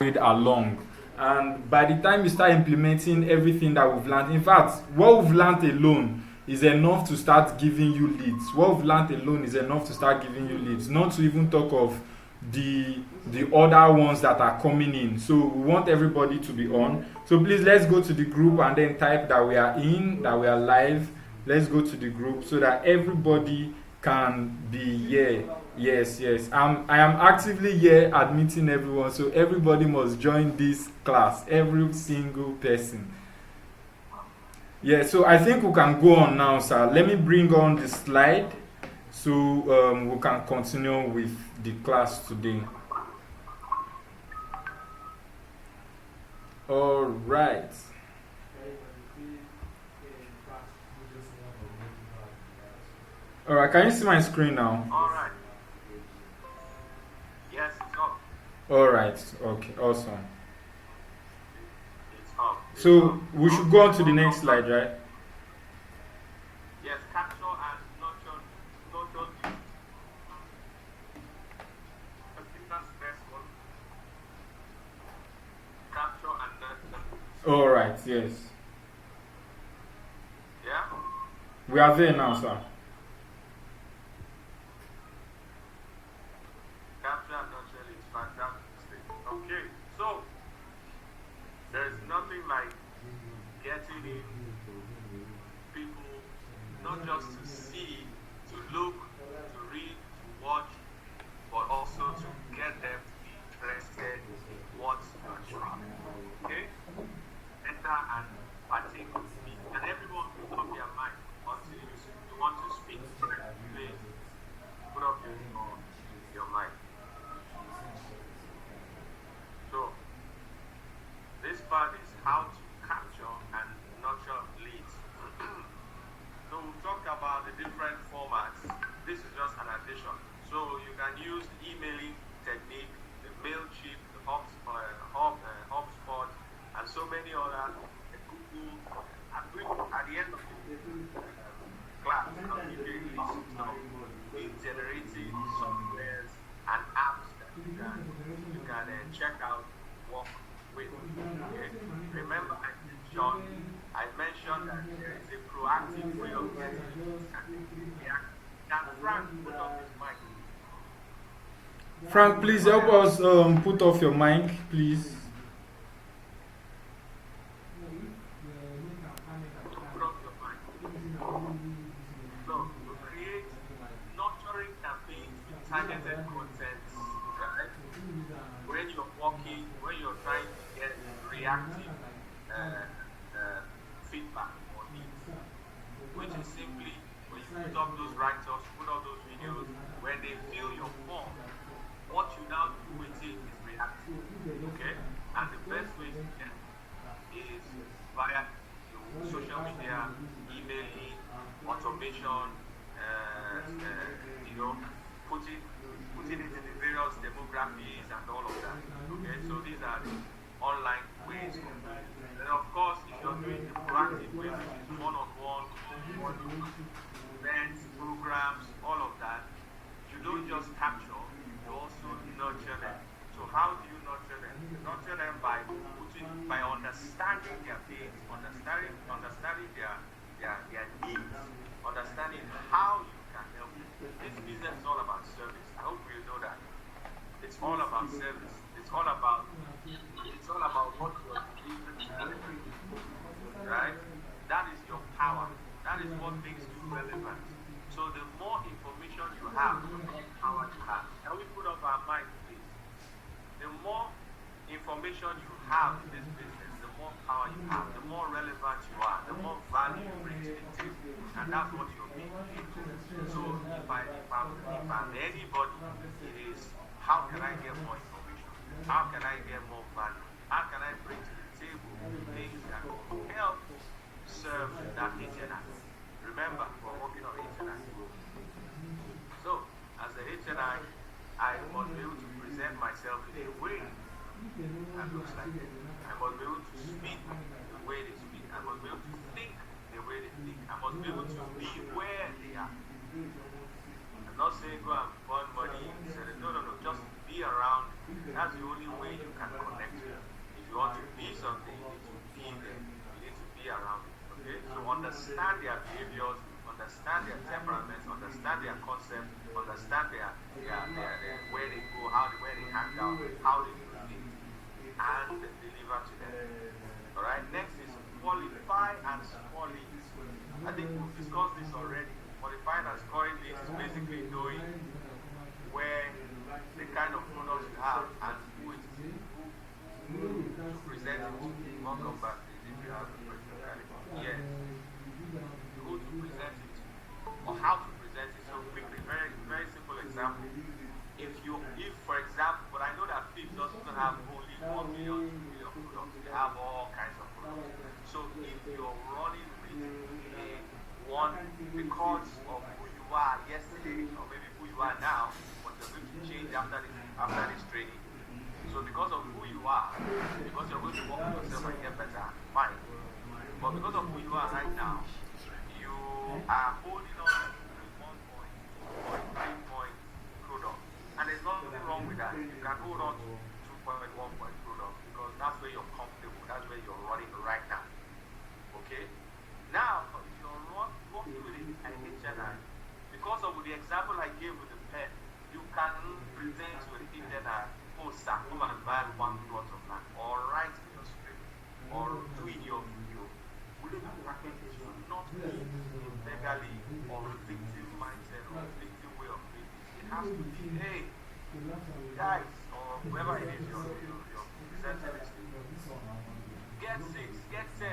carried along. And by the time you start implementing everything that we've learned, in fact, what we've learned alone is enough to start giving you leads. What we've learned alone is enough to start giving you leads. Not to even talk of the other ones that are coming in. So we want everybody to be on. So please let's go to the group and then type that we are in, that we are live. Let's go to the group so that everybody can be here. Yes, yes. I am actively here admitting everyone. So everybody must join this class. Every single person. Yeah, so I think we can go on now, sir. Let me bring on the slide so we can continue with the class today. All right. All right, can you see my screen now? All right. Yes, it's up. All right. Okay, awesome. It's up. So we should go on to the next slide, right? Yes, capture and nurture leads. I think that's the best one. Capture and nurture. All right, yes. Yeah? We are there now, sir. Capture and nurture leads. Fantastic. Okay, so there's nothing like getting in people, not just to see, to look, to read, to watch, but also to get them to be interested in what you're trying. Okay? Enter and partake with me. And everyone put up your mic until you want to speak. Please put up your mic. So this part is how to capture and nurture leads. So we've talked about the different formats. This is just an addition. So you can use emailing technique, the MailChimp, the HubSpot, and so many other. Google. At the end of the class, I'll give you a list of lead generating softwares and apps that you can check out, work with. Okay? Remember, I mentioned that there is a proactive way of getting it. Can Frank put off his mic? Frank, please help us put off your mic, please. Put off your mic. So, to create nurturing campaigns with targeted content, right? When you're working, when you're trying to get reactive feedback or needs, which is simply when you put up those write-ups, put up those videos, when they fill your form, what you now do with it is reactive. Okay? And the best way to get is via your social media, emailing, automation, putting it in the various demographies and all of that. Okay, so these are the online ways of doing it. Then of course, if you're doing the proactive way, which is one-on-one, events, programs, all of that, you don't just capture, you also nurture them. So how do you nurture them? You nurture them by understanding their pains, understanding their needs, understanding how you can help them. This business is all about service. I hope you know that. It's all about service. It's all about what you are delivering, right? That is your power. That is what makes you relevant. So the more information you have, the more power you have. Can we put up our mic, please? The more information you have in this business, the more power you have, the more relevant you are, the more value you bring to the table. And that's what you're being paid for. So if I'm anybody, it is how can I get more information? How can I get more value? How can I bring to the table things that will help serve that HNI? Remember, we're working on HNI. So, as a HNI, I must be able to present myself in a way that looks like it. I must be able to speak the way they speak. I must be able to think the way they think. I must be able to be where they are. I'm not saying go and burn money. No. Just be around. That's the only way you can connect understand their behaviors, understand their temperaments, understand their concepts, understand their where they go, where they hang out, how they relate, and deliver to them. All right. Next is qualify and score leads. I think we've discussed this already. Qualifying and scoring leads is basically knowing where the kind of products you have and who to present it to. Welcome back if you have a question. Yes. Who to present it to or how to present it. So quickly, very, very simple example. If for example, but I know that FIPS doesn't have only 1 million, 2 million products. They have all kinds of products. So if you're running with one because of who you are yesterday, or maybe who you are now, but you're going to change after this training. So because of who you are, because you're going to work with yourself and get better, fine. But because of who you are right now, you are holding on to 1 point, 2 point, 3 point product. And there's nothing wrong with that. You can hold on to 2.1 point product because that's where you're comfortable, that's where you're running right now. Okay? Now, if you're working with an HNI, because of the example I gave with the pen, you can present with HNI, oh, sir, come and buy 1 plot of land, or write in your script, or do in your video. Within the package, it should not be legally or a victim mindset or a victim way of doing it. It has to be, hey, guys, or whoever it is you're presenting it to, get 6, get 10,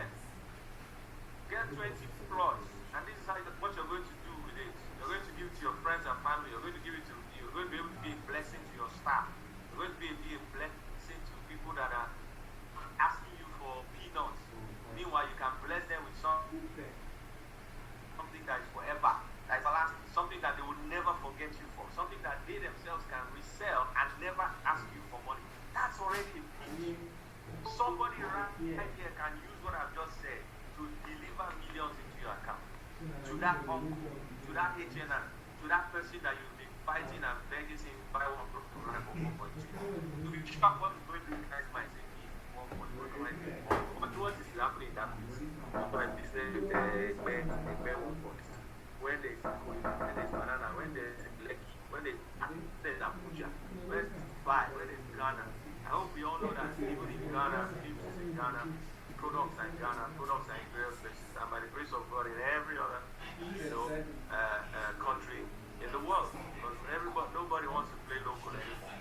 get 20 plots, and this is what you're going to do with it. You're going to give it to your friends and family. You're going to give it to, you're going to be able to be a blessing to your staff. You're going to be a blessing to people that are asking you for peanuts. Meanwhile, you can bless them with something that is forever, that is lasting, something that they will never forget you for, something that they themselves can resell and never ask you for money. That's already a pitch. Somebody right here can use what I've just said to deliver millions into your account. To that uncle, to that HNN, to that person that you've been fighting and begging him to buy 1 product for 1.2. To be sure what is going to be guy's mind saying, 1.2. But what is happening in that place? My business, when there's banana, when there's Lekki, when there's Abuja, when there's Dubai, when there's Ghana. I hope we all know that even in Ghana, FIPS is in Ghana, products are in Ghana, products are in various places, and by the grace of God, in every other country in the world. Because nobody wants to play local anymore.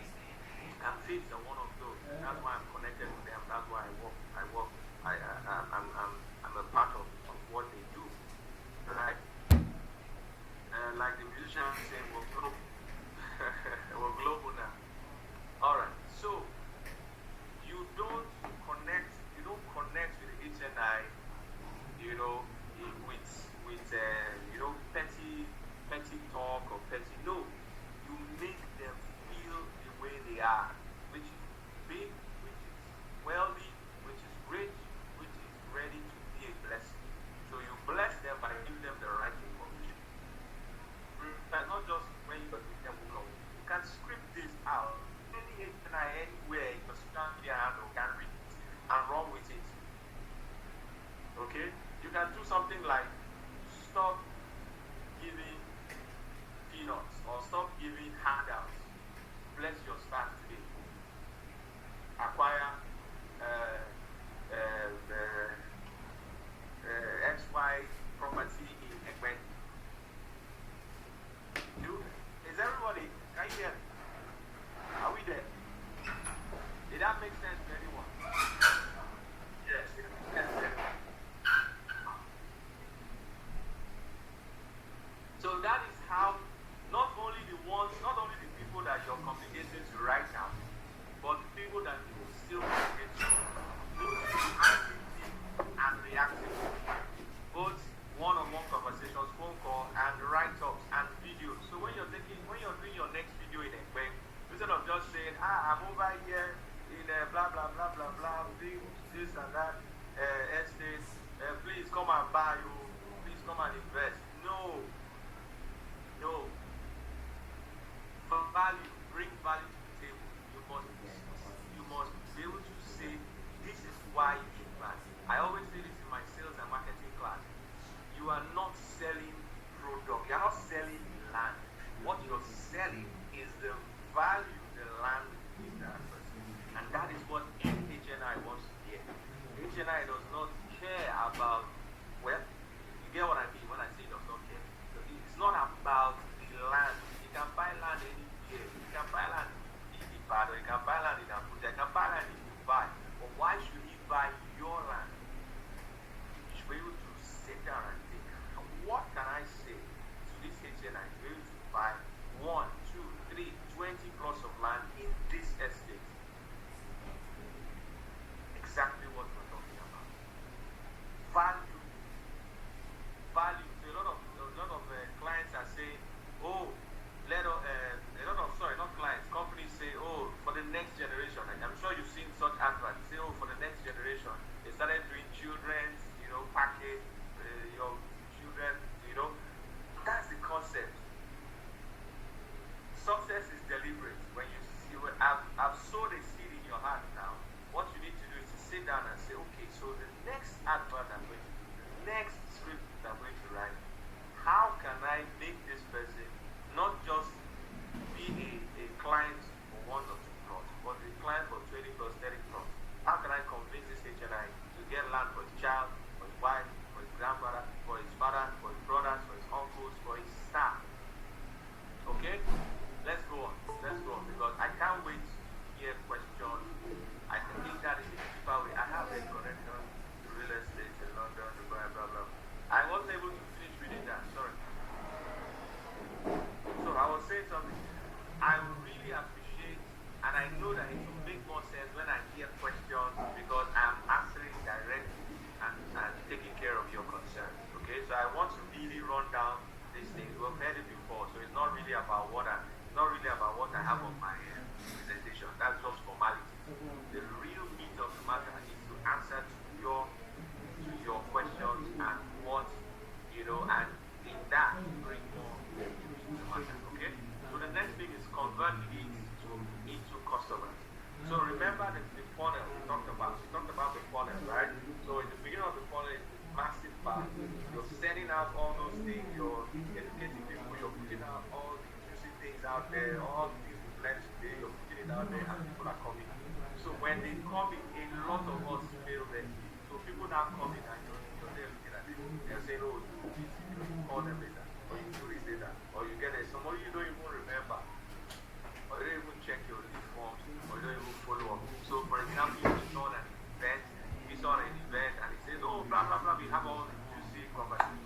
And FIPS are one of those. That's why I'm connected with them. That's why I work. I'm a part of what they do. Right? Like the musician saying, we're global. We're global now. Alright, so you don't connect with the HNI, with petty talk or petty. No, you make them feel the way they are, which is big, which is wealthy, which is rich, which is ready to be a blessing. So you bless them by giving them the right information. But not just when you with them alone. You can script this out. Any HNI anywhere in your social media handle can read it and run with it. Okay? You can do something like stop giving peanuts or stop giving handouts. Bless your staff today. Acquire XY property in Ekwen. Is everybody? Can you hear me? Are we there? Did that make sense to anyone? Yes. So that is how not only the people that you're communicating to right now, but the people that you will still communicate to, both active and reactive, both one-on-one conversations, phone call, and write-ups and videos. So when you're doing your next video in Ekpeng, instead of just saying, I'm over here in blah blah blah blah blah, this and that estate, please come and buy, please come and invest. No. For value, bring value to the table. You must be able to say, this is why you should buy. I always say this in my sales and marketing class. You HNI does not care about, well, you get what I mean when I say does not care. It's not about the land. You can buy land anywhere. You can buy land in Ibadan, you can buy land in Abuja, you can buy land in Dubai. But why should he buy your land? You should be able to sit down and think, what can I say to this HNI to be able to buy 1, 2, 3, 20 plots of land in this estate? Exactly what we're talking about. Value. Value. So a lot of clients are saying, oh, not clients, companies say, oh, for the next generation. And I'm sure you've seen such adverts. Say, oh, for the next generation, they started doing children's, package, your children, That's the concept. Success is deliberate. When you see, I've sowed a seed in your heart now. What you need to do is to sit down and say, okay, so the next advert I'm going to do, the next script I'm going to write, how can I make this person not just be a client for 1 or 2 plots, but a client for 20 plus 30 plots? How can I convince this HNI to get land for his child, for his wife, for his grandfather, for his father, for his brothers, for his uncles, for his staff? Okay? Let's go on, because I can't wait to hear questions. I think that is a cheaper way. I have a connection to real estate in London, blah, blah, blah. I wasn't able to finish reading that, sorry. So I was saying something. I really appreciate, and I know that it will make more sense when I hear questions, because I'm answering directly and taking care of your concerns. Okay, so I want to really run down these things. We've heard it before, so it's not really about what I have on my presentation. That's just formality. The real meat of the matter is to answer to your questions and what and in that bring more to the matter. Okay. So the next thing is convert leads into customers. So remember the funnel we talked about. We talked about the funnel, right? So in the beginning of the funnel is the massive part. You're sending out all those things. You're educating people. You're putting out all the juicy things out there. All the things we've learned today. You're putting it out there, and people are coming. So when they come in, a lot of us fail them. So people now come in and you're there looking at it. They're saying, oh, you call them later, or you do this later, or you get it. Somebody you don't even remember, or you don't even check your lead forms, or you don't even follow up. So, for example, you saw an event, and it says, oh, blah, blah, blah, we have all the juicy conversations.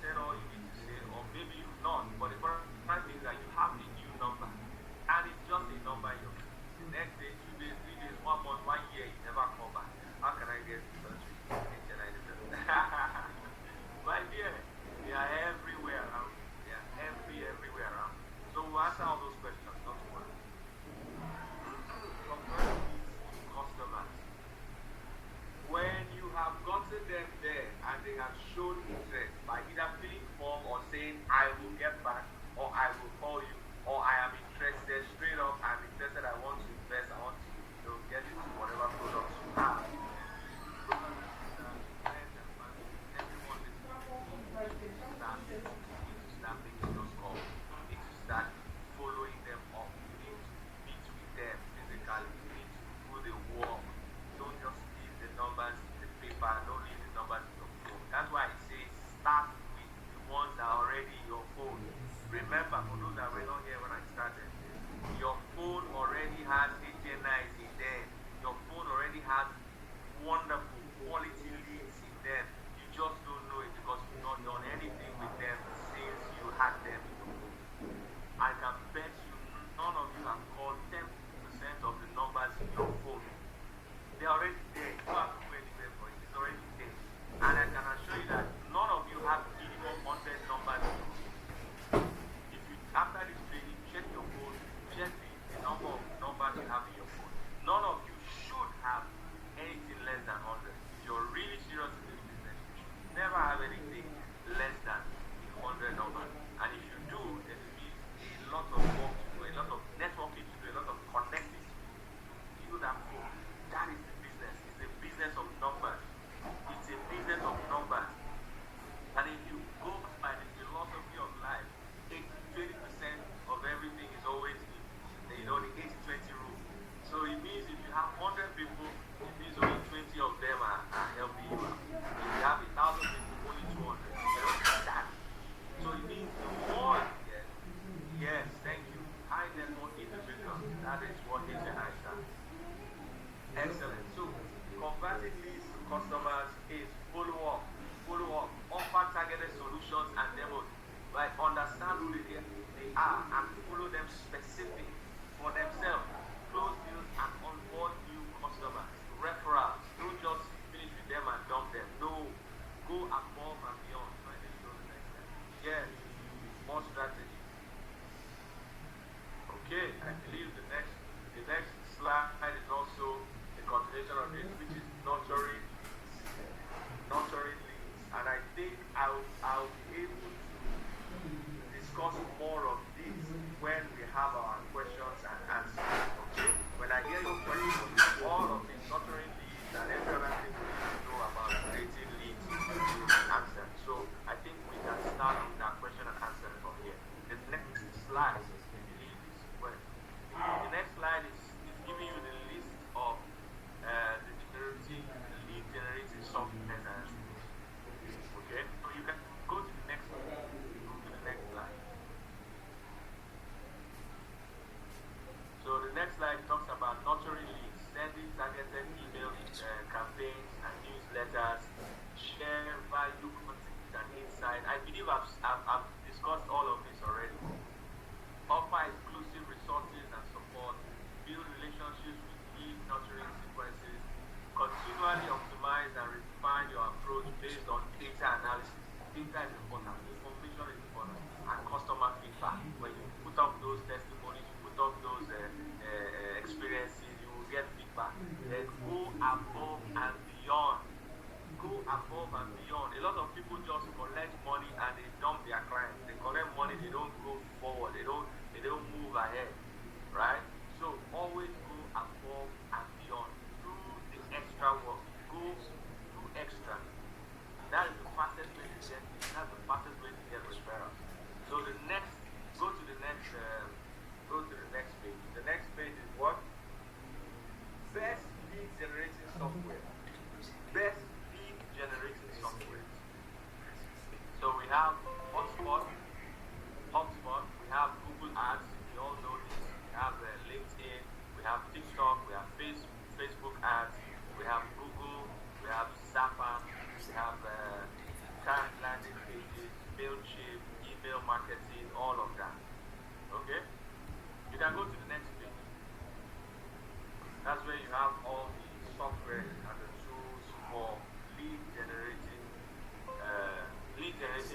Said all you need to say, or maybe you've not, but the first thing is that you have a new number, and it's just a number in your the next day, 2 days, 3 days, 1 month, 1 year, you never come back. How can I get in touch with you? My dear, they are everywhere around. They are everywhere around. So we'll answer all those questions, not to worry. Convert these customers. When you have gotten them there and they have shown interest by either filling form or saying, I will get back, or I will call you, or I am interested, straight up, I'm interested, I want to invest, I want to get into whatever products you have. Everyone listening to start making those calls. You need to start following them up. You need to meet with them physically. You need to do the work. Don't just leave the numbers in the paper, don't leave the numbers in your phone. That's why it says start with the ones that are already in your phone. Remember, for those that were not here when I started, your phone already has HNIs in there. Your phone already has wonderful quality leads in them. You just don't know it because you've not done anything with them since you had them in your phone. I can bet you none of you have called 10% of the numbers in your phone. They're already there. You don't have to go anywhere for it. It's already there. And I can assure you that none of you have minimum 100 numbers in your phone. After this training, check your phone, check the number of numbers you have in your phone. None of you should have anything less than 100. If you're really serious in this business, you should never have anything less than 100 numbers. And if you do, there will be a lot of work to do, a lot of networking to do, a lot of connecting to build that phone. That is the business. It's a business of numbers. It's a business of numbers. And if you go by the philosophy of life, 20% of everything is always in, the 80-20 rule. So it means if you have 100 people, it means only 20 customers is follow up, offer targeted solutions and demos. Like understand who they are and follow them specific for themselves. Close deals and onboard new customers, referrals. Don't just finish with them and dump them. No, go above and beyond. Trying to show the next step. Yes, more strategies. Okay, I believe the next slide is also a continuation of this, which is nurturing leads. And I think I'll be able to discuss more of this when we have our questions and answers. Okay, when I hear your questions, all of this nurturing leads and every other thing we need to know about creating leads will be answered. So I think we can start with that question and answer from here. The next slide, I believe, is well. The next slide is giving you the list of the lead generating software. Okay, so you can go to the next slide. So the next slide talks about nurturing leads, sending targeted email campaigns and newsletters, share value content and insight. I believe I've discussed all of this already. Offer exclusive resources and support, build relationships with lead nurturing sequences, continually optimize and refine your approach based on data analysis. Data is important, information is important, and customer feedback. When you put up those testimonies, you put up those experiences, you will get feedback. Then go above and beyond. Go above and beyond. A lot of people just collect money and they dump their clients. They collect money, they don't go forward, they don't move ahead, right? So always go above and beyond. Do the extra work. Go do extra. That is the fastest way to get it. That's the fastest way to get referrals. So go to the next page. The next page is what? Best lead generating software. Best lead generating software. So we have HubSpot, we have Google Ads, we all know this. We have LinkedIn, we have TikTok, we have Facebook Ads, we have Google, we have Zappa, we have current landing pages, Mailchimp, email marketing, all of that. Okay? You can go to the next page. That's where you have all the software and the tools for lead generating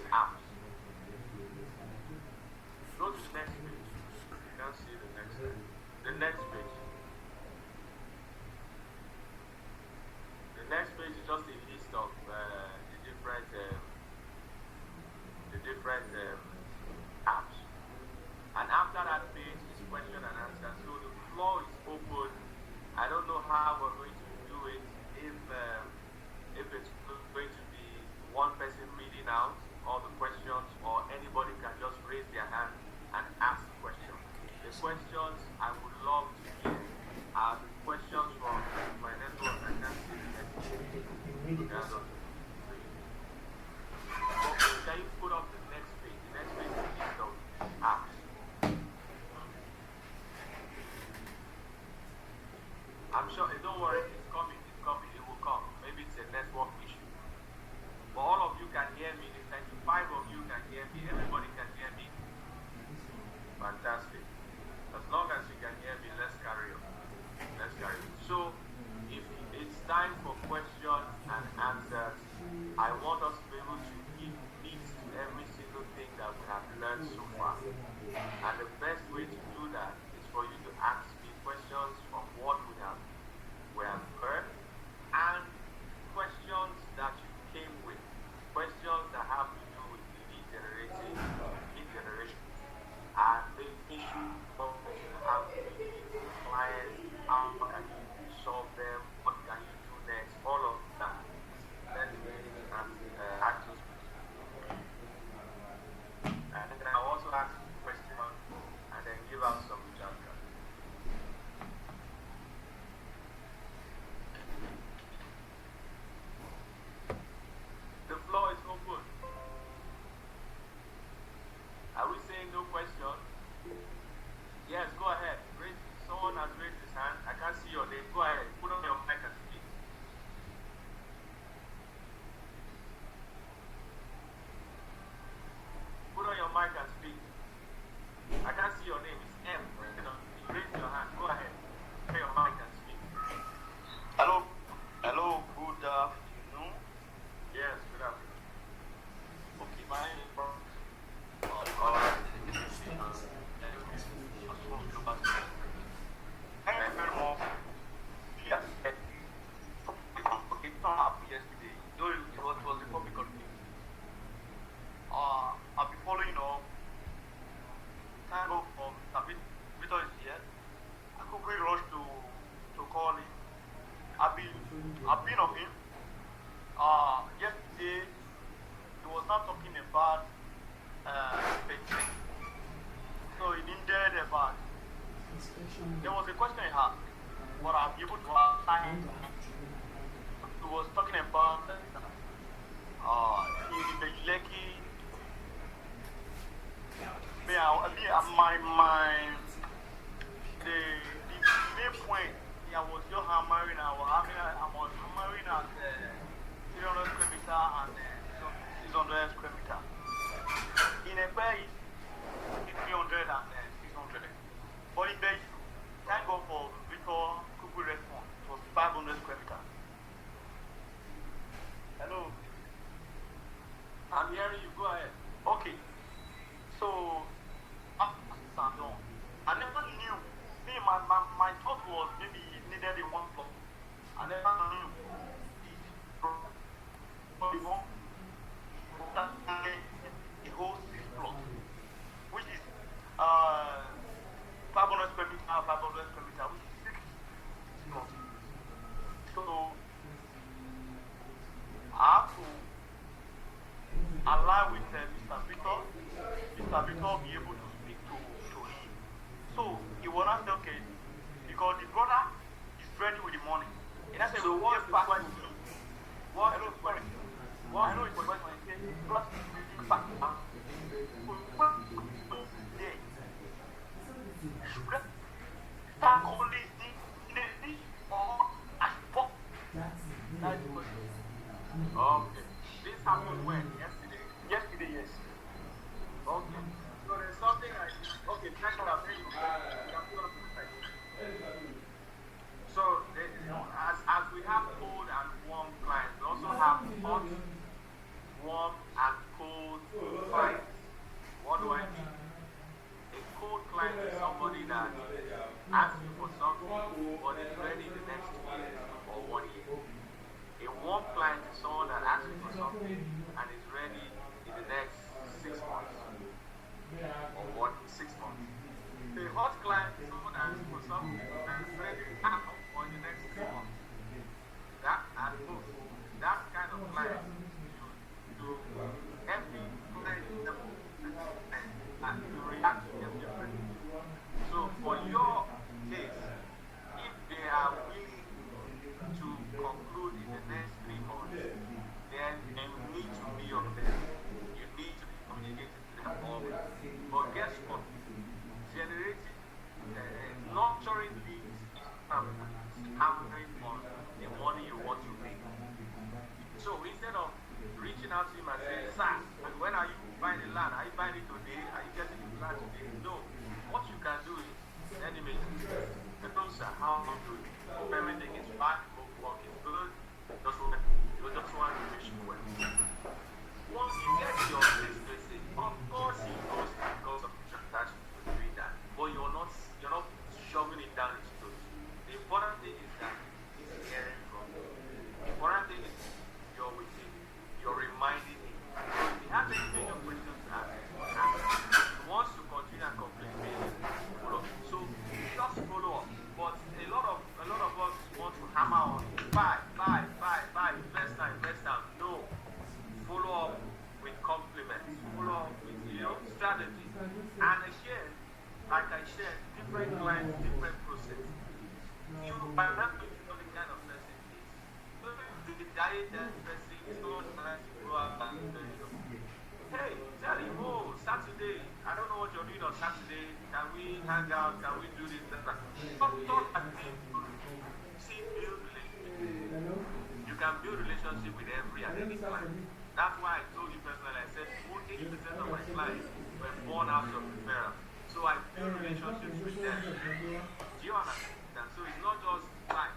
apps. Go to the next page. You can see the next slide. The next page. The next page is just a list of the different apps. And after that page is question and answer. So the floor is open. I don't know how we're going to do it. If it's going to be one person reading out all the questions, or anybody can just raise their hand and ask questions. The questions I would love to hear are the questions from my network. I can't see the next page. Okay, can you put up the next page? The next page is a list of apps. I'm sure, don't worry, it's coming, it will come. Maybe it's a network issue. But all of you can hear me, the 95 of you can hear me, everybody can hear me. Fantastic. As long as you can hear me, let's carry on. So, if it's time for questions and answers, I want us to be able to give meat to every single thing that we have learned so far. And the best way to do that is for you to ask me questions from what we have heard, and questions that you came with, questions that have to do with the lead generation, and the issue of how to meet clients, how can you solve them, what can you do next, I've been of him. Yesterday, he was not talking about pension. So he needed about. There was a question he had, but I'm able to answer. He was talking about in the Lekki. The main point I was just hammering. I was hammering at 300 square meter and 600 square meter. In a bay, 300 and 600. But in bay, thank God for Victor Kuku response. It was 500 square meter. Hello. I'm hearing you. Go ahead. Okay. So, I never knew. Me, my thought was maybe it needed a one plot. I never knew. The whole six plot, which is 500 square meter, 500 square meter, which is six plots. So, I have to align with Mr. Victor. Mr. Victor be able to speak to him. So he will not say, okay, because the brother is ready with the money. And I said, so what's the question? What is the question? What I know is the question. Plus, start only the or as fuck. That's the question. Okay. This happened when? Yesterday? Yesterday, yes. Okay. So there's something like, okay, check it out. So, as we have cold and warm clients, we also have hot, warm, and cold clients. What do I mean? A cold client is somebody that asks you for something, but is ready in the next 2 years or 1 year. A warm client is someone that asks you for something and is ready in the next 6 months. Or what? 6 months. A hot client is someone that asks you for something and is ready now or in the next 3 months. That at most, that kind of client you every client and you react to them differently. So for your case, if they are willing to conclude in the next 3 months, then you need to be on them. You need to be communicating to them always. But guess what? Generating, nurturing leads is hammering on the money you want to make. So instead of reaching out to him and saying, sir, and when are you buying the land? Are you buying it today? Are you getting the land today? No. What you can do is send him a hello sir, how are you doing? Hope everything is fine, hope work is good. Just want to wish you well. Once you get your text message, of course he knows because of the transaction you're doing that. But you're not shoving it down his throat. The important thing is that he's hearing from you. The important thing is you're with him. You're reminding him. So if he has any major questions to ask, he wants to continue and complete follow. So just follow up. But a lot of us want to hammer on buy, invest now. No. Follow up with compliments. Follow up with strategy. And again, like I said, different clients, different process. You might not know the kind of person it is. The dieted person is not trying to go out and hey, tell him, oh, Saturday, I don't know what you're doing on Saturday. Can we hang out? Can we do this? Talk and see, build relationship. You can build relationship with every and any client. That's why I told you personally, I said 80% of my clients were born out of referral. So I build relationships with them. Do you understand? So it's not just buy.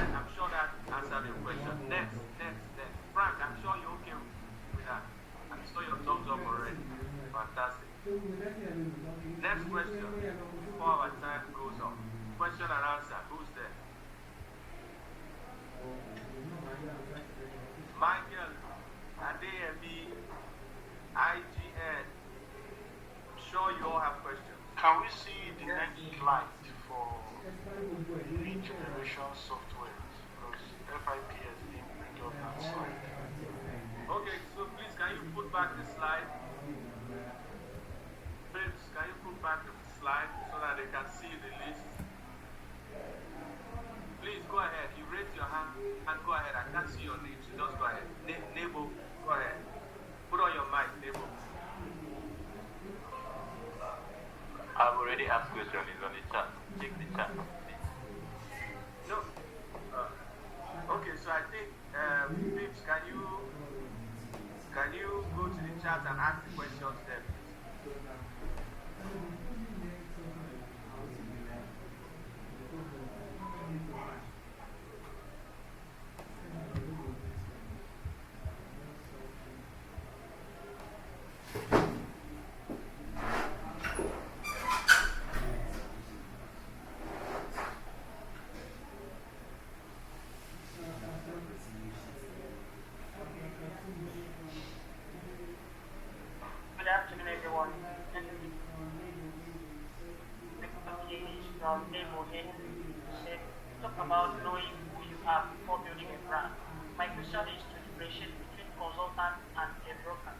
I'm sure that answered your question. Next. Frank, I'm sure you're okay with that. I saw your thumbs up already. Fantastic. Next question before our time goes on. Question and answer. Who's there? Michael, Adeyemi, IGN. I'm sure you all have questions. Can we see the next slide for each valuation software because FIPS didn't bring up that slide. Okay, so please can you put back the slide? FIPS, can you put back the slide so that they can see the list? Please go ahead. You raise your hand and go ahead. I can't see your name, so just go ahead. Nebo, go ahead. Put on your mic, Nebo. I've already asked question. It's on the chat. Check the chat. No. Okay, so I think FIPS, can you go to the chat and ask the questions there, please? Good afternoon, everyone. This is from Demo here. Talk about knowing who you are before building a brand. My question is to differentiate between consultant and a broker.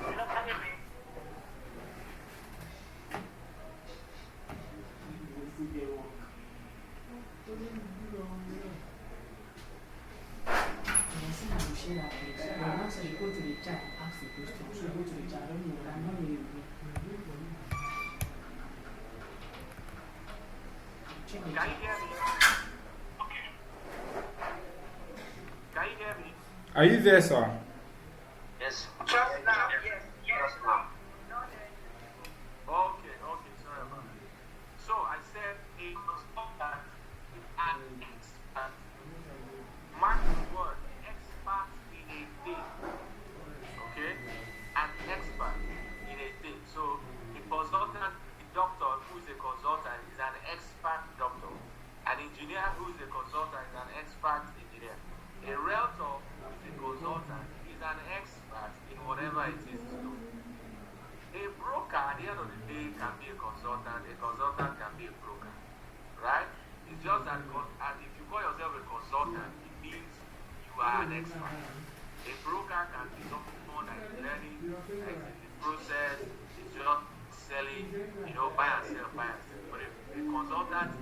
You know, can you hear me? Share that page. So the answer you go to the chat and ask the question. So you go to the chat. I don't know. I'm not hearing you. Check the Can you chat. hear me? Can you hear me? Are you there, sir? Yes. Just now, yes. Okay, sorry about that. So I said a consultant is an expert. Mark the word, expert in a thing. Okay? An expert in a thing. So a consultant, a doctor who is a consultant is an expert doctor. An engineer who is a consultant is an expert engineer. A realtor who is a consultant is an expert in whatever it is to do. A broker at the end of the day can be a consultant can be a broker, right? It's just that and if you call yourself a consultant, it means you are an expert. A broker can be someone that is learning, that is in the process, is just selling, buy and sell. But a consultant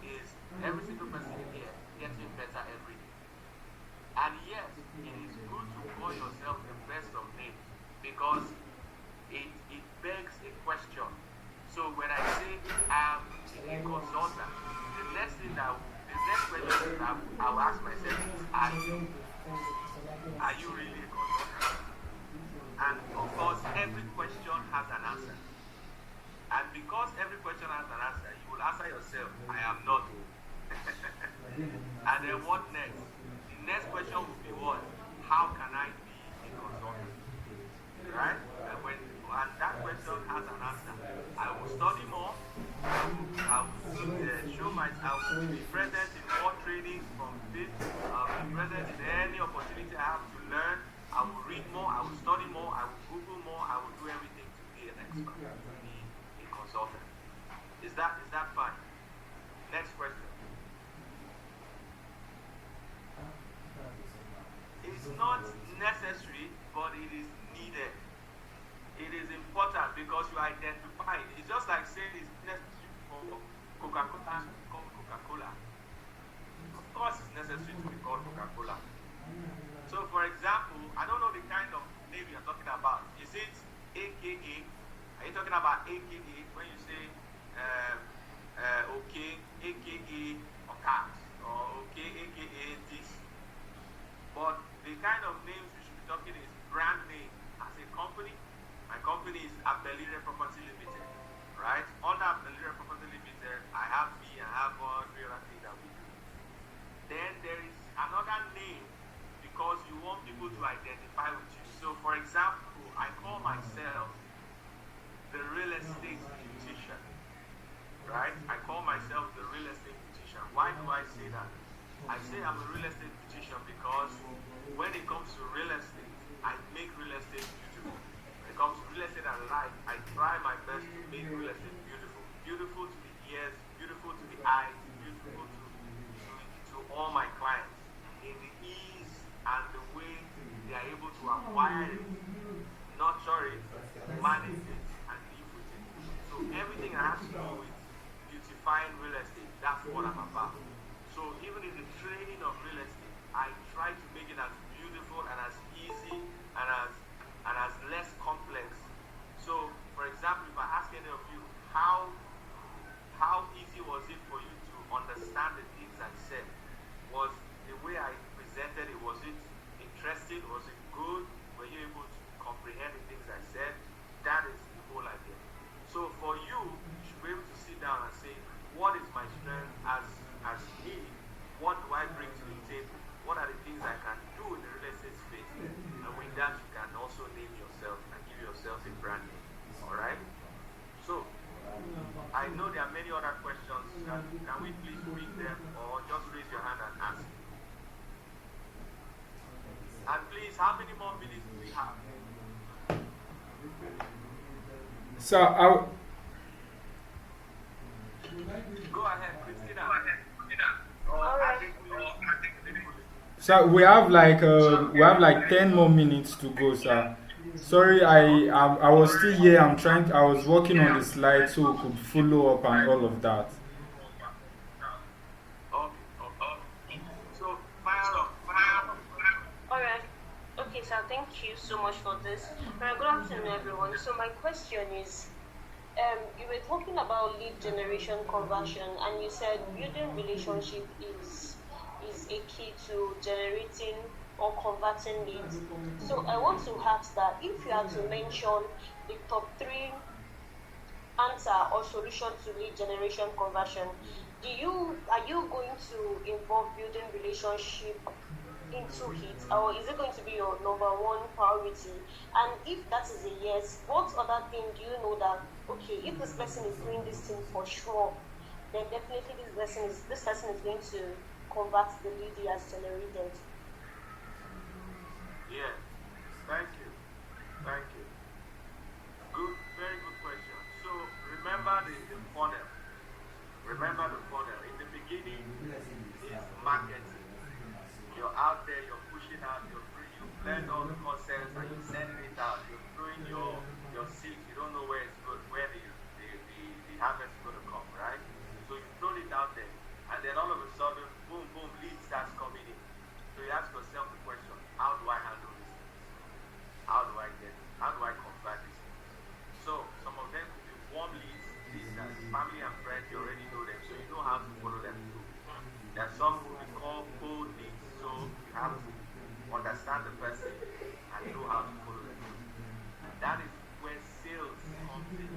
is every single person here getting better every day. And yes, it is good to call yourself the best of names because it begs a question. So when I say I'm a consultant, the next question I will ask myself is, are you really a consultant? And of course, every question has an answer. And because every question has an answer, you will answer yourself, I am not. And then what next? The next question will be what? How can I be a consultant? Right? And that question has an answer. I will study more. I will be present in more trainings from FIPS. I will be present in any opportunity I have to learn. I will read more. I will study more. I will Google more. I will do everything to be an expert, to be a consultant. Is that fine? Next question. It's not necessary, but it is needed. It is important because you identify it. It's just like saying it's necessary for Coca-Cola to be called Coca-Cola. Of course, it's necessary to be called Coca-Cola. So, for example, I don't know the kind of name you're talking about. Is it AKA? Are you talking about AKA when you say okay, AKA Okas, or okay, AKA this? But the kind of names we should be talking is brand name. As a company, my company is Abelire Property Limited, right? Under Abelire Property Limited, I have one real estate that we do. Then there is another name because you want people to identify with you. So, for example, I call myself the real estate beautician, right? I real estate beautician. Why do I say that? I say I'm a real estate beautician because when it comes to real estate, I make real estate beautiful. When it comes to real estate and life, I try my best to make real estate beautiful. Beautiful to the ears, beautiful to the eyes, beautiful to all my clients in the ease and the way they are able to acquire it, nurture it, manage it, and live with it. So everything I have to do with beautifying real estate, that's what I'm about. So even in the training of real estate, I try to make it as beautiful and as easy and as less complex. So, for example, if I ask any of you, how easy was it for you to understand the things I said? Was the way I presented it, was it interesting? Was it good? Were you able to comprehend the things I said? That is the whole idea. So for you, you should be able to sit down and say, what is my strength as me? What do I bring to the table? What are the things I can do in the real estate space? And with that, you can also name yourself and give yourself a brand name. All right? So, I know there are many other questions. Can we please read them or just raise your hand and ask? And please, how many more minutes do we have? So Go ahead, Christina. so we have like 10 more minutes to go, sir. Sorry, I was still here. I was working on the slide so we could follow up and all of that. Okay. So, fire up. All right. Okay, sir. Thank you so much for this. Good afternoon, everyone. So my question is, you were talking about lead generation conversion, and you said building relationship is a key to generating or converting leads. So I want to ask that if you had to mention the top 3 answer or solution to lead generation conversion, are you going to involve building relationship into it, or is it going to be your number 1 priority? And if that is a yes, what other thing do you know that, okay, if this person is doing this thing for sure, then definitely this person is going to convert the lead he has generated? Yeah. Thank you. Good, very good question. So remember the funnel. In the beginning, is marketing. You're out there, you're pushing out, you've learned all the concepts and you're sending it out. You're throwing your seeds. You don't know where the harvest is going to come, right? So you throw it out there, and then all of a sudden, boom, lead starts coming in. So you ask yourself the question: how do I handle this? How do I convert this? So some of them could be warm leads that family and friends, you already know them, so you know how to follow them through. There are some who we call cold leads, so you have to understand the person and know how to follow them through. That is where sales comes in.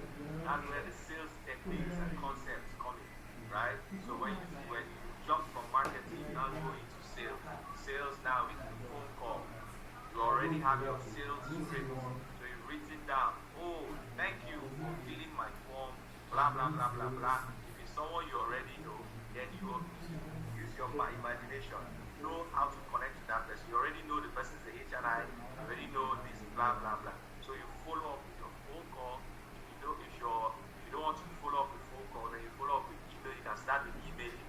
That's where the sales techniques and concepts come in, right? So when you jump from marketing, now go into sales. Sales now is the phone call. You already have your sales script, so you've written down, oh, thank you for filling my form, blah, blah, blah, blah, blah. If it's someone you already know, then you use your imagination, know how to connect to that person. You already know the person's the HNI, you already know this, blah, blah, blah. So you follow up with your phone call. If you don't want to follow up with phone call, then you follow up with email. You can start with emailing,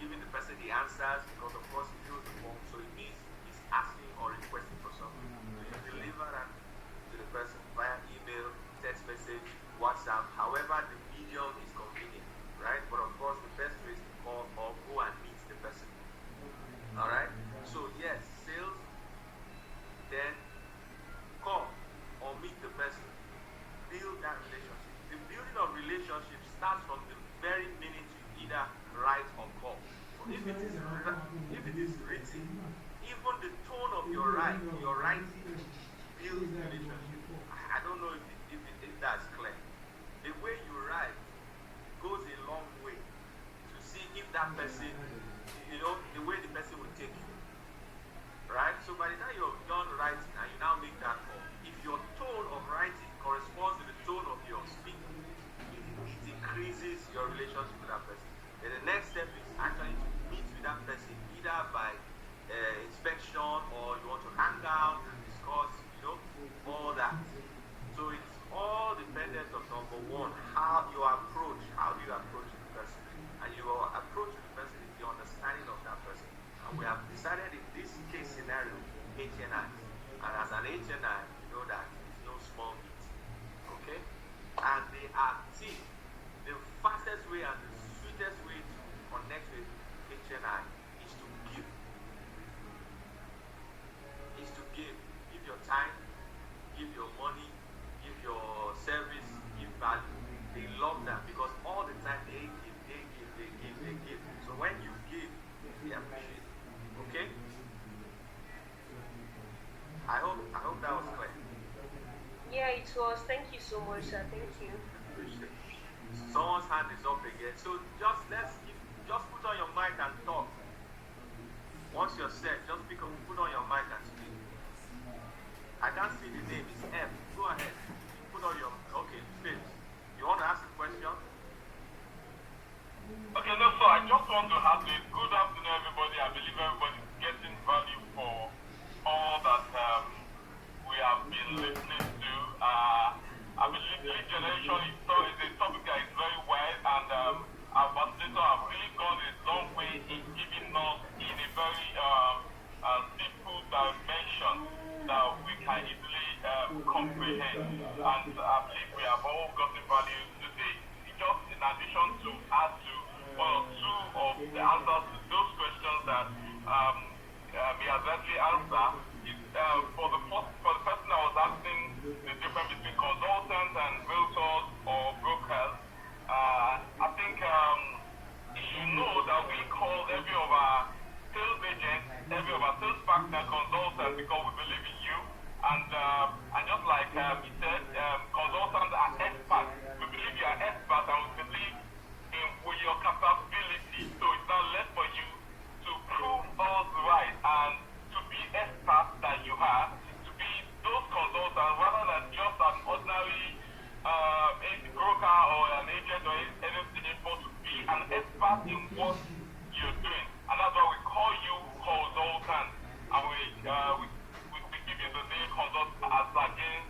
giving the person the answers, because of course he fills the form. So it means he's asking or requesting for something. So you deliver that to the person via email, text message, WhatsApp, however the medium is convenient, right? But of course the best way is to call or go and meet the person. Alright? So yes, sales, then call or meet the person. Build that relationship. The building of relationship starts from the very minute you either write or call. So if it is written, even the tone of your writing builds the relationship. I don't know if that's clear. The way you write goes a long way to see if that person, the way the person will take you. Right? So by the time you're done writing and you now make that call, if your tone of writing corresponds to the tone of your speaking, it increases your relationship with that person. Then the next step is actually to meet with that person, either by inspection, or you want to hang out and discuss, all that. So it's all dependent on, number one, how you approach. How do you approach the person? And your approach to the person is the understanding of that person. And we have decided in this case scenario, HNIs. And as an HNI, you know that it's no small meat. Okay? And they are team. The fastest way and the sweetest way to connect with HNI is to give. Give your time, give your money, give your service, give value. They love that because all the time they give. So when you give, they appreciate it. Okay? I hope that was clear. Yeah, it was. Thank you so much, sir. Thank you. Appreciate it. Someone's hand is up again. So just put on your mic and talk. Once you're set, just put on your mic and speak. I can't see the name. It's F. Go ahead. Put on your. Okay, FIPS. You want to ask a question? Okay, no, so I just want to have a good afternoon, everybody. I believe everybody's getting value for all that we have been listening to. I believe lead generation is a topic that is very wide, and our facilitator have really gone a long way in giving us in a very simple dimension that we can easily comprehend. And I believe we have all gotten value today. Just in addition to add to one or two of the answers to those questions that he has actually answered, for the person that was asking the difference between consultants and realtors or brokers, I think you should know that we call every of our sales agents, every of our sales partner consultants because we believe in you. And just like he said, consultants are experts. We believe you are experts, and we believe in with your capability. So it's now left for you to prove us right and to be experts that you have, to be those consultants rather than just an ordinary broker or an agent or anything, but to be an expert in what you're doing. And that's why we call you consultants. And we give you the name consult as against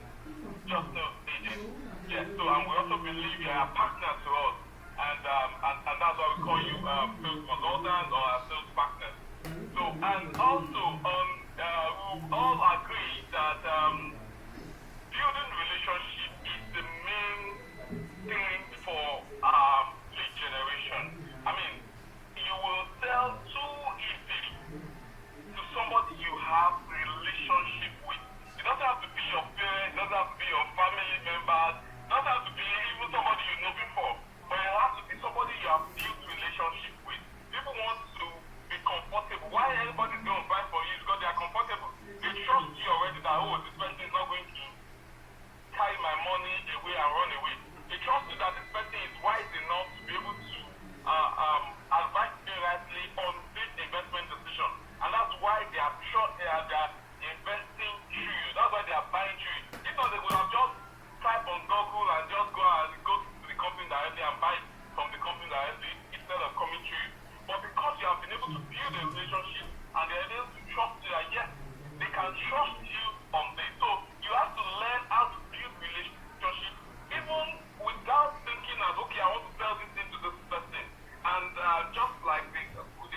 just an agent. Yes, so and we also believe you are a partner to us. And that's why we call you sales consultants or sales partners. So, and also we all agree that building relationship is the main thing for lead generation. I mean, you will sell too easily to somebody you have a relationship with. It doesn't have to be your parents, it doesn't have to be your family members, it doesn't have to be even somebody you know before, but it has to be somebody you have built relationship with. People want to be comfortable. Why anybody don't buy for you? Because they are comfortable. They trust you already that, oh, this person is not going to carry my money away and run away. They trust you that this person is wise enough to be able to advise me rightly on this investment decision. And that's why they are investing through you. That's why they are buying through you. If not, they would have just type on Google and just go to the company directly and buy from the company directly instead of coming through you. But because you have been able to build a relationship and they're able to trust you, that yes, they can trust you on this. So you have to learn how to build relationship even without thinking as, okay, I want to sell this thing to this person. And just like the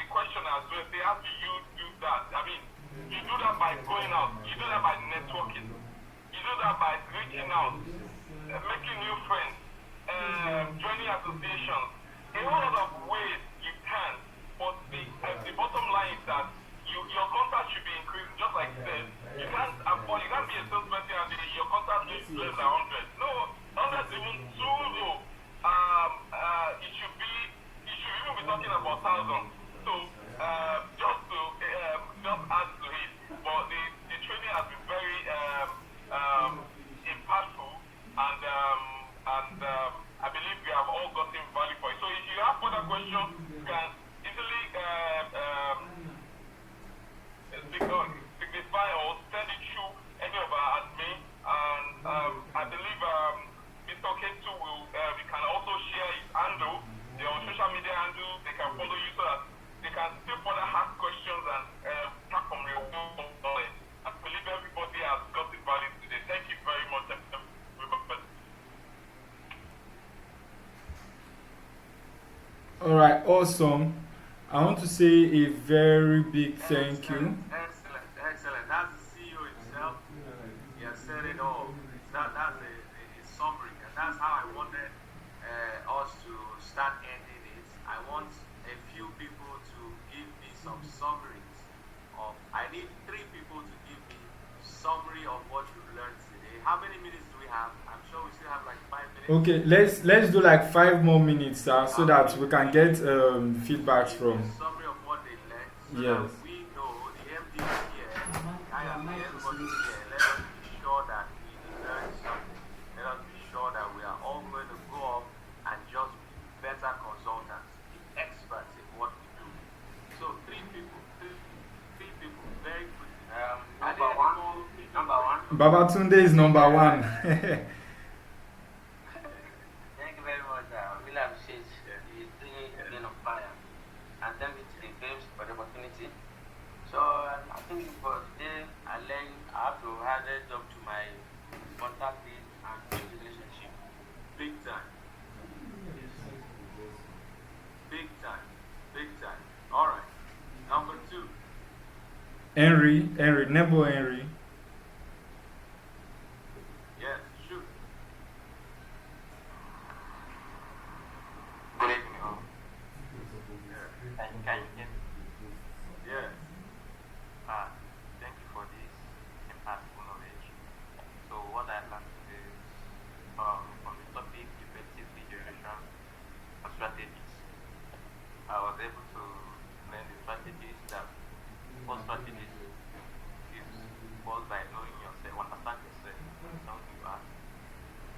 question as well, say, how do you do that? I mean, you do that by going out. You do that by networking. You do that by reaching out, making new friends, joining associations. In a lot of ways you can, but the bottom line is that your contact should be increasing. Just like you said, you can't be a salesperson and your contact is less than 100. No, 100 is even too low. It should even be talking about thousands. So just add to it. But the training has been very impactful, and I believe we have all gotten value for it. So if you have further questions, you can easily signify or send it through any of our admin. And I believe Mr. Ketu will, we can also share his handle, their social media handle, All right, awesome. I want to say a very big thank you. Excellent. That's the CEO himself. He has said it all. That's a summary, and that's how I wanted us to start ending it. I want a few people to give me some summaries of. I need 3 people to give me summary of what you learned today. How many minutes do we have? I'm sure we still have like 5 minutes. Okay, let's do like 5 more minutes, so that we can get feedbacks from. Summary of what they learned, so Yes. that we know the MD is here, I am here, everybody is here. Let us be sure that we learn something. Let us be sure that we are all going to go up and just be better consultants, be experts in what we do. So 3 people, very quickly. Number one. Babatunde is number 1. Thank you very much. Really appreciate the bringing again of fire. And thank you to the FIPS for the opportunity. So I think for today I learned I have to add it up to my contact list and build relationship. Big time. Big time. All right. Number 2. Henry, Nebo Henry. Yes, shoot. Good evening, all. Yeah. Can you hear me? Yeah. Thank you for this impactful knowledge. So what I learned today is from the topic effective lead generation and strategies. I was able to learn the strategies that first strategies is first by knowing yourself, understand yourself, know who you are,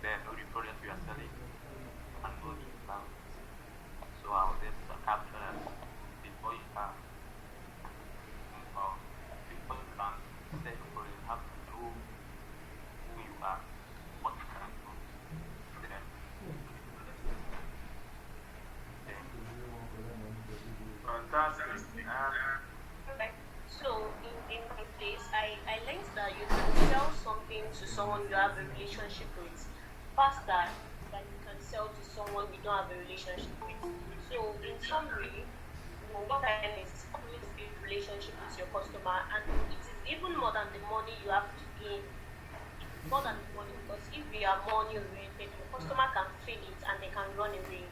then know the product you are selling, and know the environment. So I was able to capture that before you can before you can set your product, you have to know who you are, what you can do, then Fantastic. Okay. So in my place, I learned that you can sell something to someone you have a relationship with faster than you can sell to someone you don't have a relationship with. So in summary, what I learned is always build relationship with your customer, and it is even more than the money you have to gain. It's more than the money, because if we are money oriented, your customer can feel it and they can run away.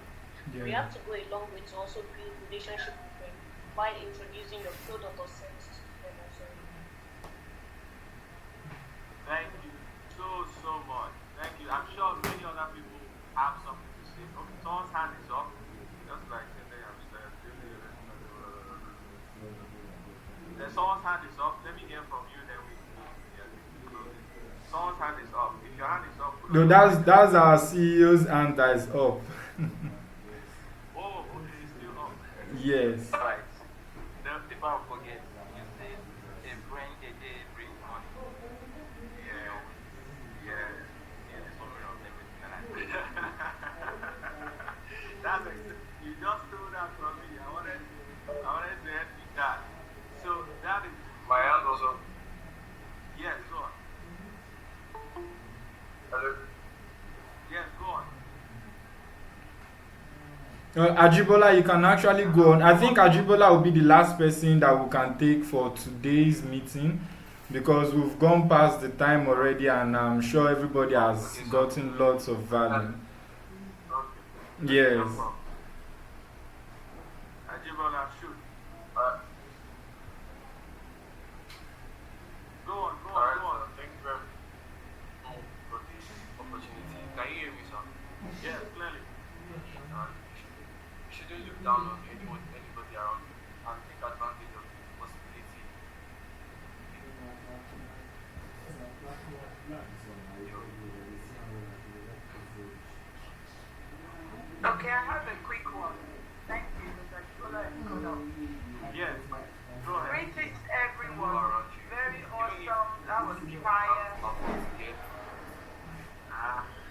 We Yeah. have to go a long way to also build relationship with them while introducing your product or service to them also. Thank you so much. Thank you. I'm sure many other people have something to say. Okay, someone's hand is up. Just like today, I'm saying. Then someone's hand is up. Let me hear from you. Then we close it. Someone's hand is up. If your hand is up, No, that's our CEO's hand that is up. Oh, okay, it's still up. Yes. right. The people forget you say a brain a day brings money. Yeah. Yeah, the summary of everything that I did. You just stole that from me. I wanted to end with that. So that is. My hand was up. Yes, go on. Hello. Yes, go on. Ajibola, you can actually go on. I think Ajibola will be the last person that we can take for today's meeting, because we've gone past the time already, and I'm sure everybody has gotten lots of value. Okay. Yes. No problem. Ajibola, shoot. Go on. Thank you very much for this opportunity. Can you hear me, sir? Yes, clearly. You shouldn't look down on anybody around you and take advantage of the possibility. Okay, I have a quick one. Thank you, Mr. Shola. Yes. Go ahead. Greetings, everyone. Very awesome. That was fire.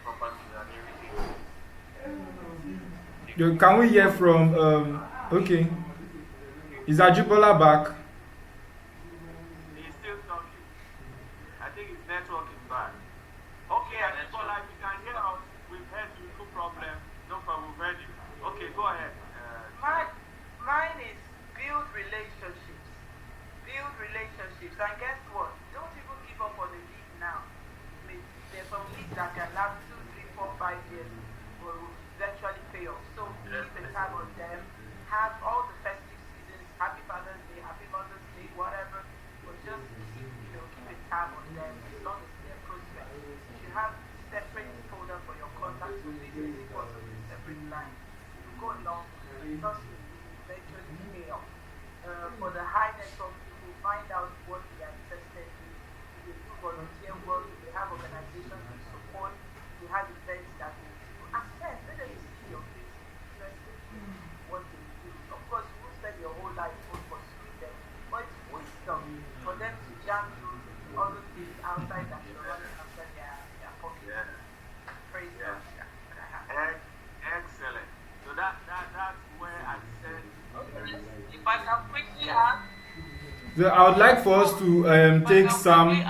Property and everything. Can we hear from okay. Is Ajibola back? He's still talking. I think his network is bad. Okay, Ajibola, if you can hear us, we've heard you. No problem. We've heard you. Okay, go ahead. trust me, it will eventually pay off. For the high network people, find out what they are interested in. If they do volunteer work, if they have organizations to support, if they have events that they do, attend. Let them see your face interested in what they do. Of course, you won't spend your whole life pursuing them, but it's wisdom for them to jam you into other things outside that you're running after their pocket. Yeah. Praise Yeah. God. Excellent. So that's where I said. Okay. If I can quickly add, So I would like for us to take some.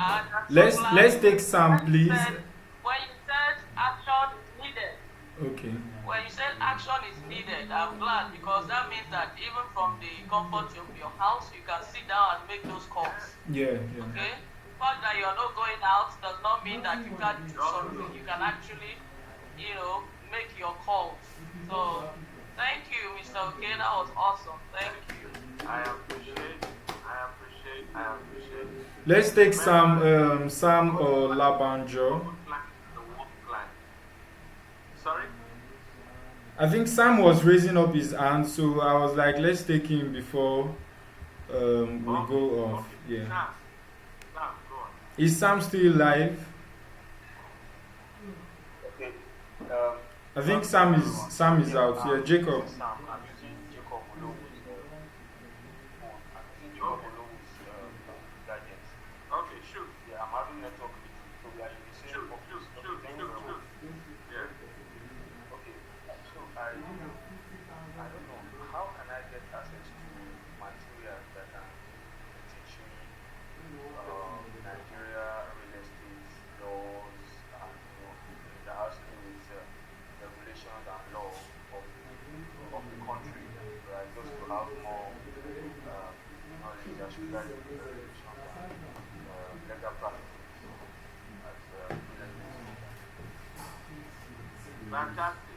Let's take some, please. when you said action is needed, Okay. when you said action is needed, I'm glad because that means that even from the comfort of your house, you can sit down and make those calls. Yeah. Okay? The fact that you're not going out does not mean that you can't do something. You can actually, make your calls. So, thank you, Mr. Okay. That was awesome. Thank you. I appreciate. Let's take some Sam or Labanjo. The work client. Sorry? I think Sam was raising up his hand, so I was like, let's take him before we go off. Okay. Yeah. Sam, go on. Is Sam still live? Okay. I think Sam is out. Yeah, Jacob. Sam, I'm using Jacob Olowo's gadgets. Okay, shoot. Yeah, I'm having network issue, so we are in the same Shoot. office. Thank you very much. Yeah. Okay, so I don't know, how can I get access to materials that can teach me Nigeria real estate laws and that has to do with regulations and law of the country, right? Just to have more knowledge as regards the regulations and legal practices as real estate. Fantastic.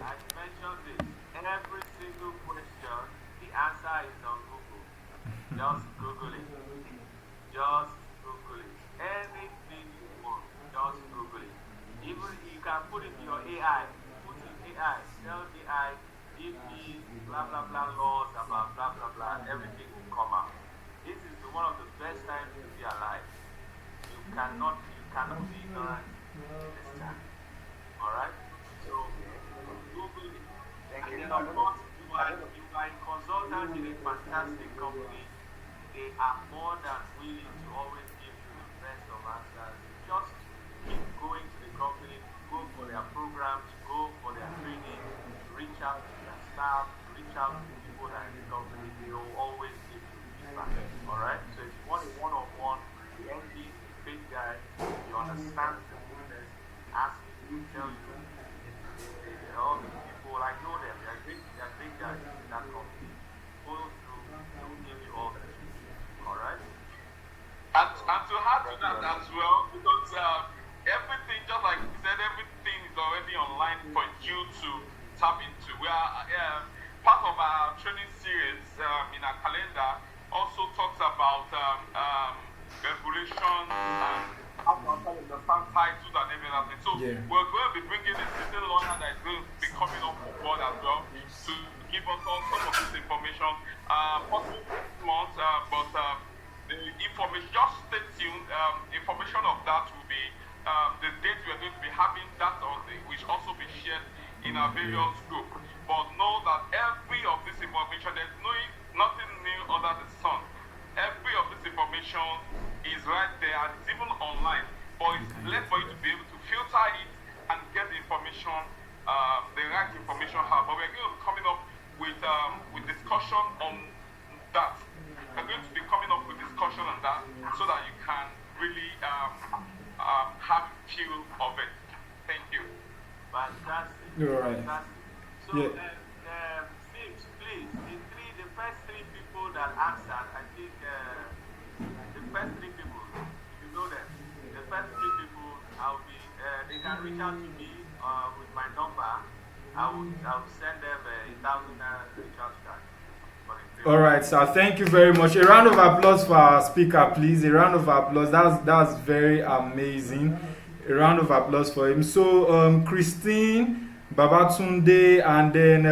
I mentioned this. Every single question, the answer is on Google. Just Google it. Just Google it. Anything you want, just Google it. Even you can put it in your AI. Put in AI. Tell AI, give me blah blah blah laws about blah blah blah. Everything will come out. This is one of the best times to be alive. You cannot be ignorant this time. Alright? So Google it. Thank And you. then of course you are a consultant in a fantastic company. They are more than willing to always give you the best of answers. Just keep going to the company, go for their programs, go for their training, reach out to their staff, reach out to the people that are in the company. They will always give you feedback. Alright? So if you want a one-on-one, the MD is a big guy, you understand the business, ask him to tell you. All these people, I know them, they're big guys in that company. Follow through, they will give you all the tools. Alright? And to add to that as well, because everything, just like you said, everything is already online for you to tap into. We are part of our training series in our calendar also talks about regulations and the farm titles and everything. So we're going to be bringing a certain lawyer that is going to be coming up on board as well to give us all some of this information. Possibly this month, but the information, just stay tuned. Information of that will be the date we are going to be having that which also be shared in our various group. But know that every of this information, there's nothing new under the sun. Every of this information is right there and it's even online. But it's left for you to be able to filter it and get the information, the right information out. But we're going to be coming up with discussion on that. We're going to be coming up with discussion on that so that you can really have feel of it. Thank you. Fantastic. You're right. Fantastic. So, FIPS, please, the first three people that answered, I think the first three people, you know them, the first three people, they can reach out to me with my number. I will send them a 1,000 naira recharge card. All right, sir. Thank you very much. A round of applause for our speaker, please. A round of applause. That's very amazing. A round of applause for him. So, Christine, Babatunde, and then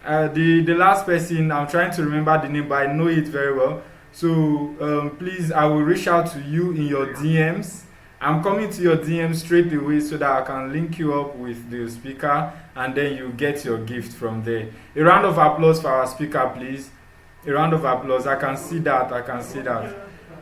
The last person, I'm trying to remember the name, but I know it very well. So please, I will reach out to you in your DMs. I'm coming to your DM straight away so that I can link you up with the speaker, and then you get your gift from there. A round of applause for our speaker, please. A round of applause. I can see that. I can see that.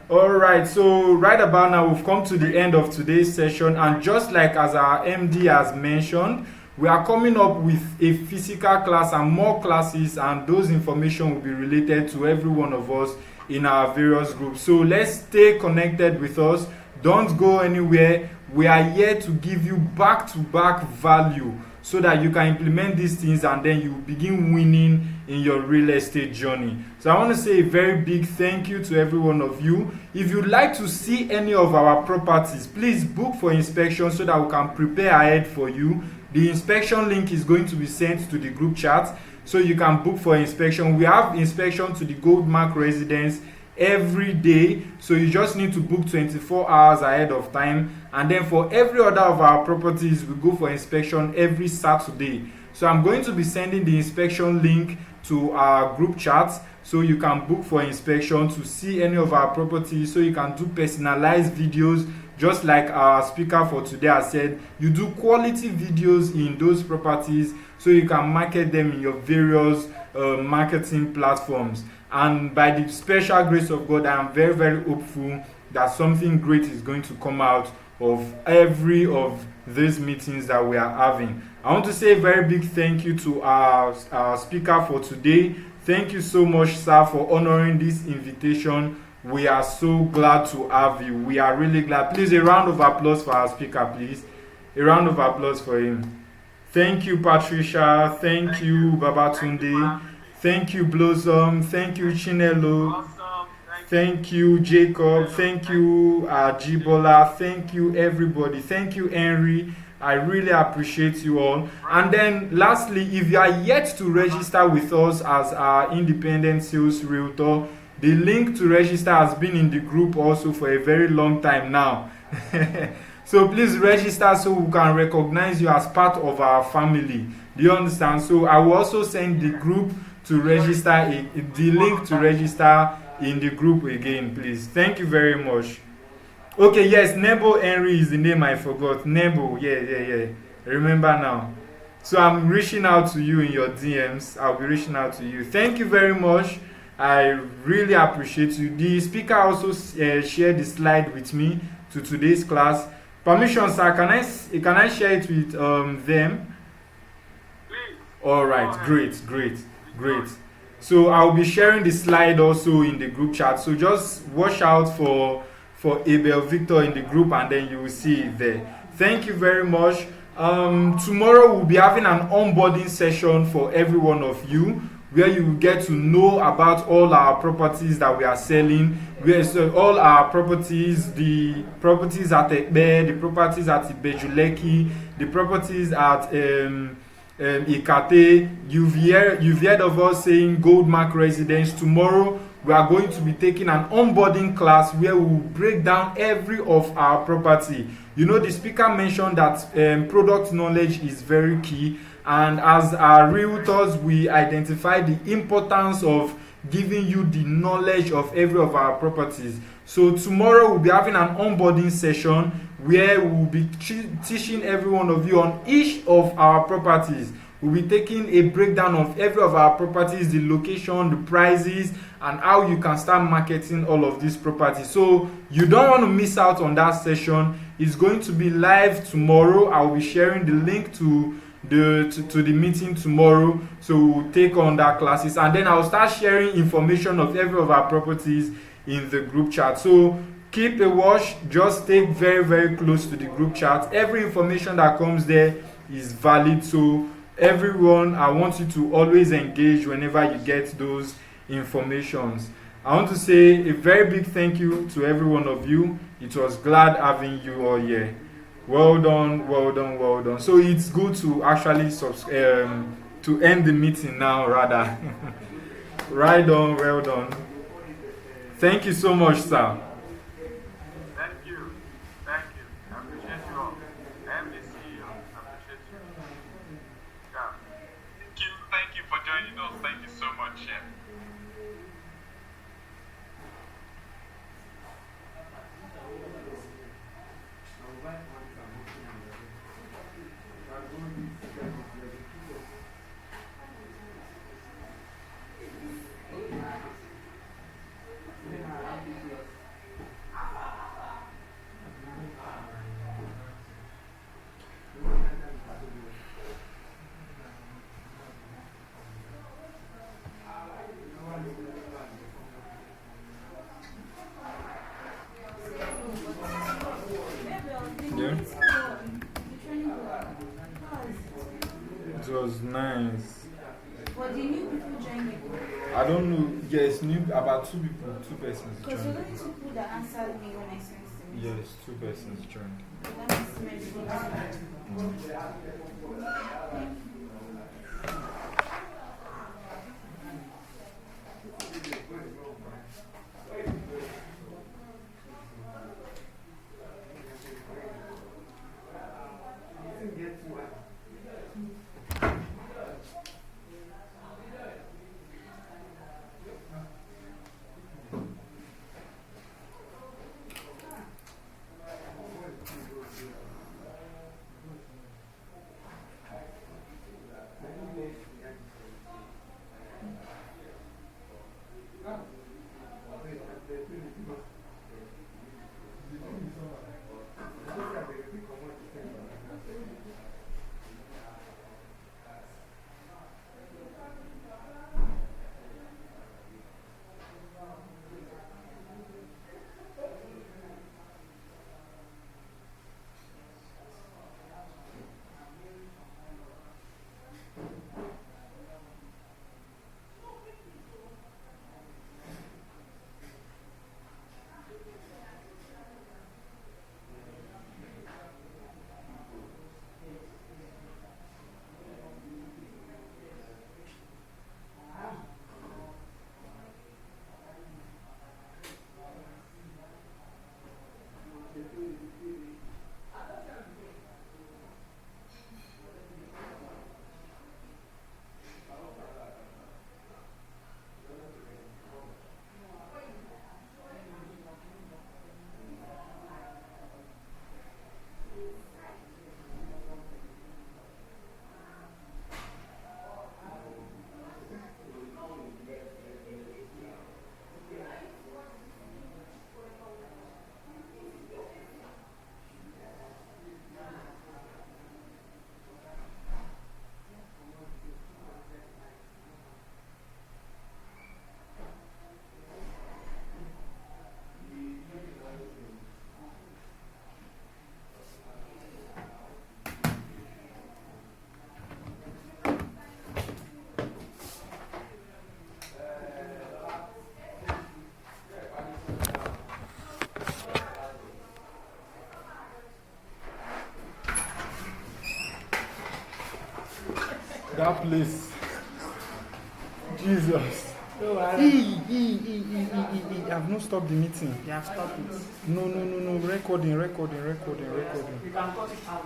All right. So right about now, we've come to the end of today's session, and just like as our MD has mentioned, we are coming up with a physical class and more classes, and those information will be related to every one of us in our various groups. So let's stay connected with us. Don't go anywhere. We are here to give you back-to-back value so that you can implement these things and then you begin winning in your real estate journey. So I want to say a very big thank you to every one of you. If you'd like to see any of our properties, please book for inspection so that we can prepare ahead for you. The inspection link is going to be sent to the group chat so you can book for inspection. We have inspection to the Goldmark residence every day, so you just need to book 24 hours ahead of time. And then for every other of our properties, we go for inspection every Saturday. So I'm going to be sending the inspection link to our group chat so you can book for inspection to see any of our properties, so you can do personalized videos just like our speaker for today has said. You do quality videos in those properties so you can market them in your various marketing platforms. And by the special grace of God, I am very, very hopeful that something great is going to come out of every of these meetings that we are having. I want to say a very big thank you to our speaker for today. Thank you so much, sir, for honoring this invitation. We are so glad to have you. We are really glad. Please, a round of applause for our speaker, please. A round of applause for him. Thank you, Patricia. Thank you, Babatunde. Thank you, Blossom. Thank you, Chinelo. Thank you, Jacob. Thank you, Jibola. Thank you, everybody. Thank you, Henry. I really appreciate you all. And then lastly, if you are yet to register with us as our independent sales realtor, the link to register has been in the group also for a very long time now. So please register so we can recognize you as part of our family. Do you understand? So I will also send the group to register, the link to register in the group again, please. Thank you very much. Okay, yes, Nebo Henry is the name I forgot. Nebo, yeah. Remember now. So I'm reaching out to you in your DMs. I'll be reaching out to you. Thank you very much. I really appreciate you. The speaker also shared the slide with me to today's class. Permission, sir, can I share it with them? Please. All right, great. So I'll be sharing the slide also in the group chat. So just watch out for Abel Victor in the group, and then you will see it there. Thank you very much. Tomorrow we'll be having an onboarding session for every one of you, where you will get to know about all our properties that we are selling. All our properties, the properties at Ekbe, the properties at Ibejuleki, the properties at Ikate. You've heard of us saying Goldmark residence. Tomorrow we are going to be taking an onboarding class where we will break down every of our property. You know, the speaker mentioned that product knowledge is very key, and as our realtors, we identify the importance of giving you the knowledge of every of our properties. So tomorrow we'll be having an onboarding session where we'll be teaching every one of you on each of our properties. We'll be taking a breakdown of every of our properties, the location, the prices, and how you can start marketing all of these properties. So you don't want to miss out on that session. It's going to be live tomorrow. I'll be sharing the link to the meeting tomorrow, so we'll take on that classes, and then I'll start sharing information of every of our properties in the group chat. So keep a watch, just stay very, very close to the group chat. Every information that comes there is valid, so everyone, I want you to always engage whenever you get those informations. I want to say a very big thank you to every one of you. It was glad having you all here. Well done. So it's good to actually to end the meeting now, rather. Right on, well done. Thank you so much, sir. Thank you. I appreciate you all. MDC, I appreciate you. Yeah. Thank you for joining was nice. But the new people join the group. I don't know. Yes, new about two persons Because joined. the only two people that answered me when I sent them. Yes, two persons joined. That was my response. That place. Jesus. No worry. I've not stopped the meeting. They have stopped it. No. Recording. You can cut it out.